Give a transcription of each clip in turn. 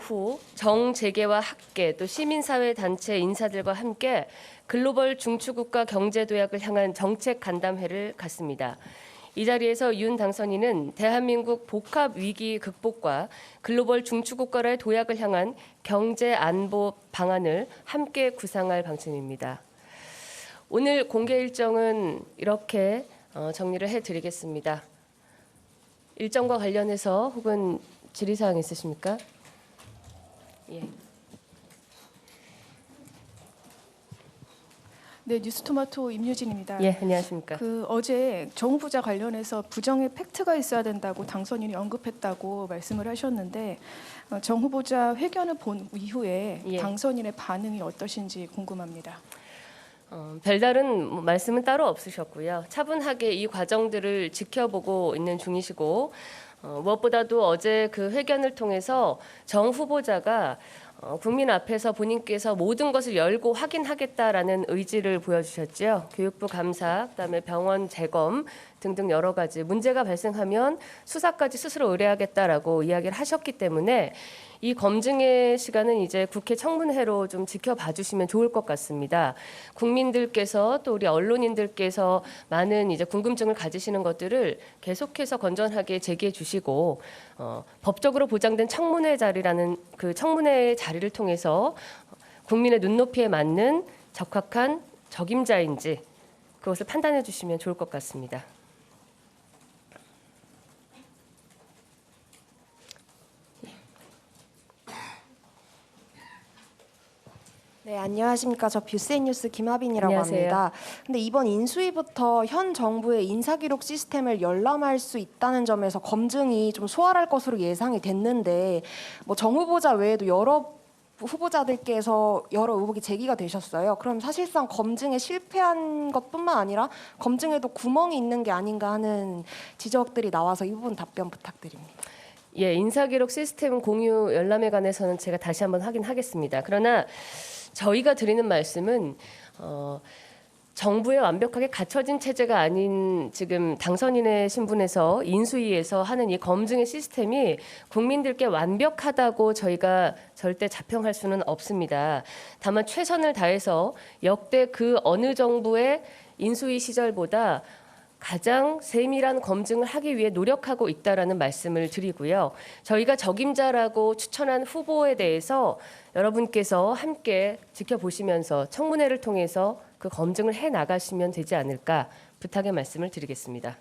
오후 정재계와 학계 또 시민사회 단체 인사들과 함께 글로벌 중추국가 경제도약을 향한 정책 간담회를 갖습니다. 이 자리에서 윤 당선인은 대한민국 복합 위기 극복과 글로벌 중추국가의 도약을 향한 경제 안보 방안을 함께 구상할 방침입니다. 오늘 공개 일정은 이렇게 정리를 해드리겠습니다. 일정과 관련해서 혹은 질의사항 있으십니까? 예. 네, 뉴스토마토 임유진입니다. 예, 안녕하십니까? 어제 정 후보자 관련해서 부정의 팩트가 있어야 된다고 당선인이 언급했다고 말씀을 하셨는데 정 후보자 회견을 본 이후에 예. 당선인의 반응이 어떠신지 궁금합니다. 별다른 말씀은 따로 없으셨고요. 차분하게 이 과정들을 지켜보고 있는 중이시고 무엇보다도 어제 그 회견을 통해서 정 후보자가 국민 앞에서 본인께서 모든 것을 열고 확인하겠다라는 의지를 보여주셨죠. 교육부 감사, 그다음에 병원 재검 등등 여러 가지 문제가 발생하면 수사까지 스스로 의뢰하겠다라고 이야기를 하셨기 때문에 이 검증의 시간은 이제 국회 청문회로 좀 지켜봐 주시면 좋을 것 같습니다. 국민들께서 또 우리 언론인들께서 많은 이제 궁금증을 가지시는 것들을 계속해서 건전하게 제기해 주시고 법적으로 보장된 청문회 자리라는 그 청문회 자리를 통해서 국민의 눈높이에 맞는 적합한 적임자인지 그것을 판단해 주시면 좋을 것 같습니다. 네, 안녕하십니까. 저 뷰세이뉴스 김하빈이라고 안녕하세요. 합니다. 근데 이번 인수위부터 현 정부의 인사기록 시스템을 열람할 수 있다는 점에서 검증이 좀 수월할 것으로 예상이 됐는데 정 후보자 외에도 여러 후보자들께서 여러 의혹이 제기가 되셨어요. 그럼 사실상 검증에 실패한 것뿐만 아니라 검증에도 구멍이 있는 게 아닌가 하는 지적들이 나와서 이 부분 답변 부탁드립니다. 예, 인사기록 시스템 공유 열람에 관해서는 제가 다시 한번 확인하겠습니다. 그러나 저희가 드리는 말씀은 정부에 완벽하게 갖춰진 체제가 아닌 지금 당선인의 신분에서 인수위에서 하는 이 검증의 시스템이 국민들께 완벽하다고 저희가 절대 자평할 수는 없습니다. 다만 최선을 다해서 역대 그 어느 정부의 인수위 시절보다 가장 세밀한 검증을 하기 위해 노력하고 있다라는 말씀을 드리고요. 저희가 적임자라고 추천한 후보에 대해서 여러분께서 함께 지켜보시면서 청문회를 통해서 그 검증을 해 나가시면 되지 않을까 부탁의 말씀을 드리겠습니다.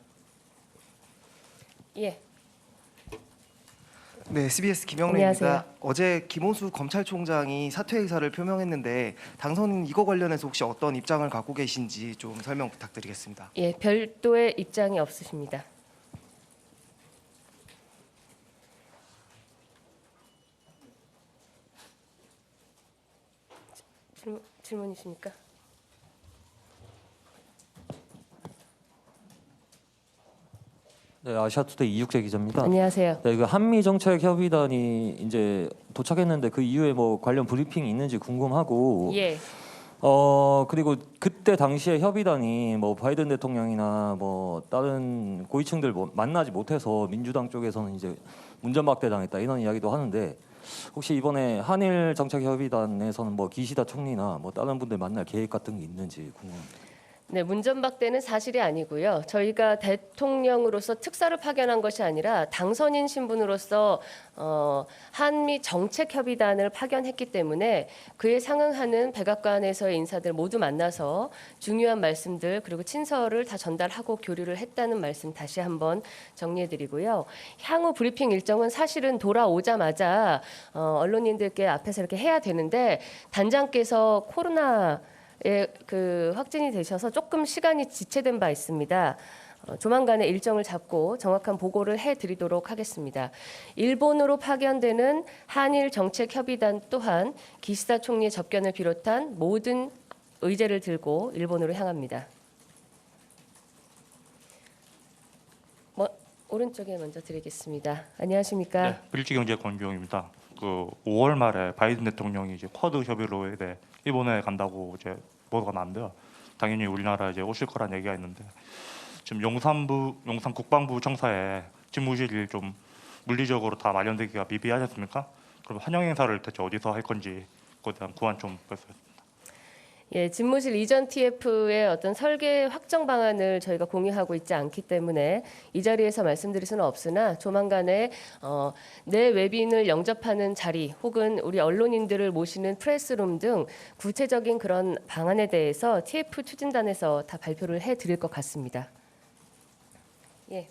예. 네, SBS 김영래입니다. 안녕하세요. 어제 김호수 검찰총장이 사퇴 의사를 표명했는데 당선인 이거 관련해서 혹시 어떤 입장을 갖고 계신지 좀 설명 부탁드리겠습니다. 예, 별도의 입장이 없으십니다. 질문이십니까? 네, 아시아투데이 이육재 기자입니다. 안녕하세요. 네, 그 한미 정책 협의단이 이제 도착했는데 그 이후에 뭐 관련 브리핑이 있는지 궁금하고, 예. 그리고 그때 당시에 협의단이 뭐 바이든 대통령이나 뭐 다른 고위층들 만나지 못해서 민주당 쪽에서는 이제 문전박대 당했다 이런 이야기도 하는데 혹시 이번에 한일 정책 협의단에서는 뭐 기시다 총리나 뭐 다른 분들 만날 계획 같은 게 있는지 궁금합니다. 네, 문전박대는 사실이 아니고요. 저희가 대통령으로서 특사를 파견한 것이 아니라 당선인 신분으로서 한미 정책협의단을 파견했기 때문에 그에 상응하는 백악관에서의 인사들 모두 만나서 중요한 말씀들 그리고 친서를 다 전달하고 교류를 했다는 말씀 다시 한번 정리해드리고요. 향후 브리핑 일정은 사실은 돌아오자마자 언론인들께 앞에서 이렇게 해야 되는데 단장께서 코로나 그 확진이 되셔서 조금 시간이 지체된 바 있습니다. 조만간에 일정을 잡고 정확한 보고를 해드리도록 하겠습니다. 일본으로 파견되는 한일 정책협의단 또한 기시다 총리의 접견을 비롯한 모든 의제를 들고 일본으로 향합니다. 오른쪽에 먼저 드리겠습니다. 안녕하십니까? 네, 일지경제 권주영입니다. 그 5월 말에 바이든 대통령이 이제 쿼드 협의로 이제 일본에 간다고 이제 보도가 났는데요. 당연히 우리나라 이제 오실 거란 얘기가 있는데 지금 용산 국방부 청사에 집무실이 좀 물리적으로 다 마련되기가 미비하지 않습니까? 그럼 환영 행사를 대체 어디서 할 건지 그에 대한 구안 좀 부탁드립니다. 예, 집무실 이전 TF의 어떤 설계 확정 방안을 저희가 공유하고 있지 않기 때문에 이 자리에서 말씀드릴 수는 없으나 조만간에 내 외빈을 영접하는 자리 혹은 우리 언론인들을 모시는 프레스룸 등 구체적인 그런 방안에 대해서 TF 추진단에서 다 발표를 해드릴 것 같습니다. 예,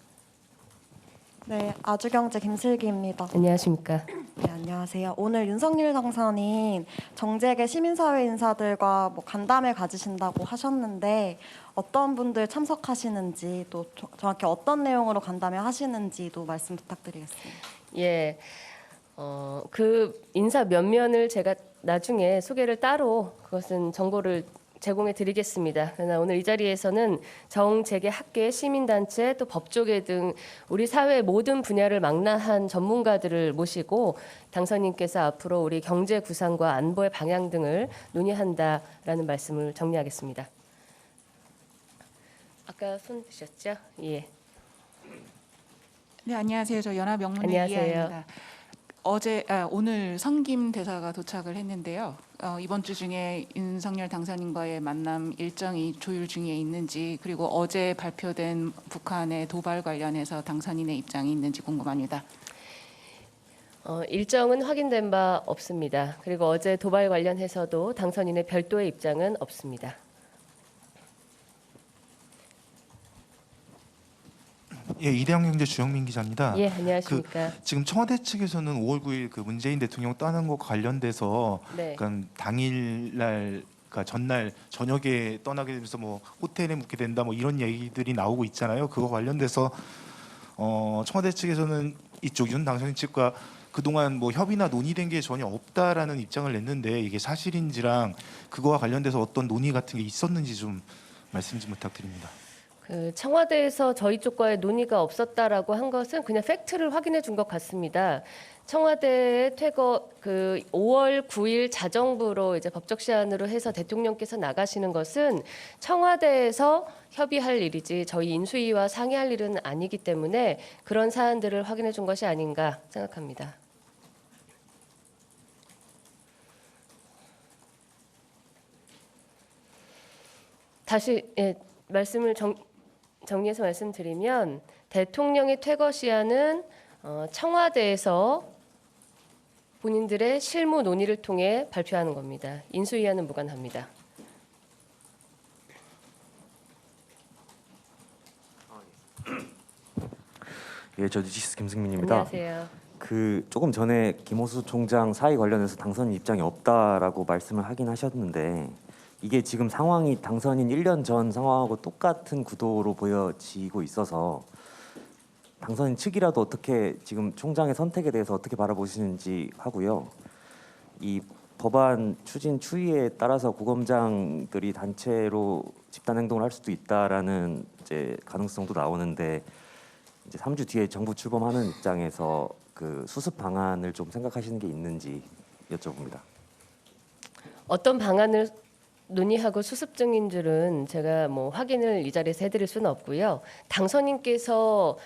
네, 아주경제 김슬기입니다. 안녕하십니까? 네, 안녕하세요. 오늘 윤석열 당선인 정재계 시민사회 인사들과 뭐 간담회 가지신다고 하셨는데 어떤 분들 참석하시는지 또 정확히 어떤 내용으로 간담회 하시는지도 말씀 부탁드리겠습니다. 예, 그 인사 면면을 제가 나중에 소개를 따로 그것은 정보를 제공해 드리겠습니다. 그러나 오늘 이 자리에서는 정재계 학계, 시민단체, 또 법조계 등 우리 사회 모든 분야를 망라한 전문가들을 모시고 당선인께서 앞으로 우리 경제 구상과 안보의 방향 등을 논의한다라는 말씀을 정리하겠습니다. 아까 손 드셨죠? 예. 네, 안녕하세요. 저 연합영문회 안녕하세요. 이하입니다. 오늘 성김 대사가 도착을 했는데요. 이번 주 중에 윤석열 당선인과의 만남 일정이 조율 중에 있는지 그리고 어제 발표된 북한의 도발 관련해서 당선인의 입장이 있는지 궁금합니다. 일정은 확인된 바 없습니다. 그리고 어제 도발 관련해서도 당선인의 별도의 입장은 없습니다. 예, 이대영경제 주영민 기자입니다. 예, 안녕하십니까? 지금 청와대 측에서는 5월 9일 그 문재인 대통령 떠나는 것 관련돼서 네. 그러니까 당일날 그러니까 전날 저녁에 떠나게 되면서 뭐 호텔에 묵게 된다 뭐 이런 얘기들이 나오고 있잖아요. 그거 관련돼서 청와대 측에서는 이쪽 윤 당선인 측과 그동안 뭐 협의나 논의된 게 전혀 없다라는 입장을 냈는데 이게 사실인지랑 그거와 관련돼서 어떤 논의 같은 게 있었는지 좀 말씀 좀 부탁드립니다. 그 청와대에서 저희 쪽과의 논의가 없었다라고 한 것은 그냥 팩트를 확인해 준 것 같습니다. 청와대의 퇴거 그 5월 9일 자정부로 이제 법적 시한으로 해서 대통령께서 나가시는 것은 청와대에서 협의할 일이지 저희 인수위와 상의할 일은 아니기 때문에 그런 사안들을 확인해 준 것이 아닌가 생각합니다. 다시 말씀을 정리해서 말씀드리면 대통령의 퇴거 시한은 청와대에서 본인들의 실무 논의를 통해 발표하는 겁니다. 인수위와는 무관합니다. 예, 저 뉴시스 김승민입니다. 안녕하세요. 그 조금 전에 김호수 총장 사의 관련해서 당선인 입장이 없다라고 말씀을 하긴 하셨는데 이게 지금 상황이 당선인 1년 전 상황하고 똑같은 구도로 보여지고 있어서 당선인 측이라도 어떻게 지금 총장의 선택에 대해서 어떻게 바라보시는지 하고요. 이 법안 추진 추이에 따라서 구검장들이 단체로 집단 행동을 할 수도 있다라는 이제 가능성도 나오는데 이제 3주 뒤에 정부 출범하는 입장에서 그 수습 방안을 좀 생각하시는 게 있는지 여쭤봅니다. 어떤 방안을 논의하고 수습 중인 줄은 제가 뭐 확인을 이 자리에서 해드릴 수는 없고요. 당선인께서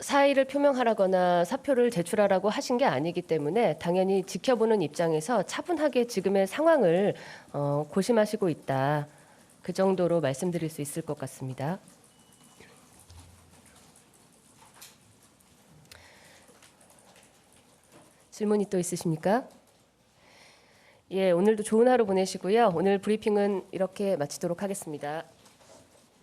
사의를 표명하라거나 사표를 제출하라고 하신 게 아니기 때문에 당연히 지켜보는 입장에서 차분하게 지금의 상황을 고심하시고 있다. 그 정도로 말씀드릴 수 있을 것 같습니다. 질문이 또 있으십니까? 예, 오늘도 좋은 하루 보내시고요. 오늘 브리핑은 이렇게 마치도록 하겠습니다.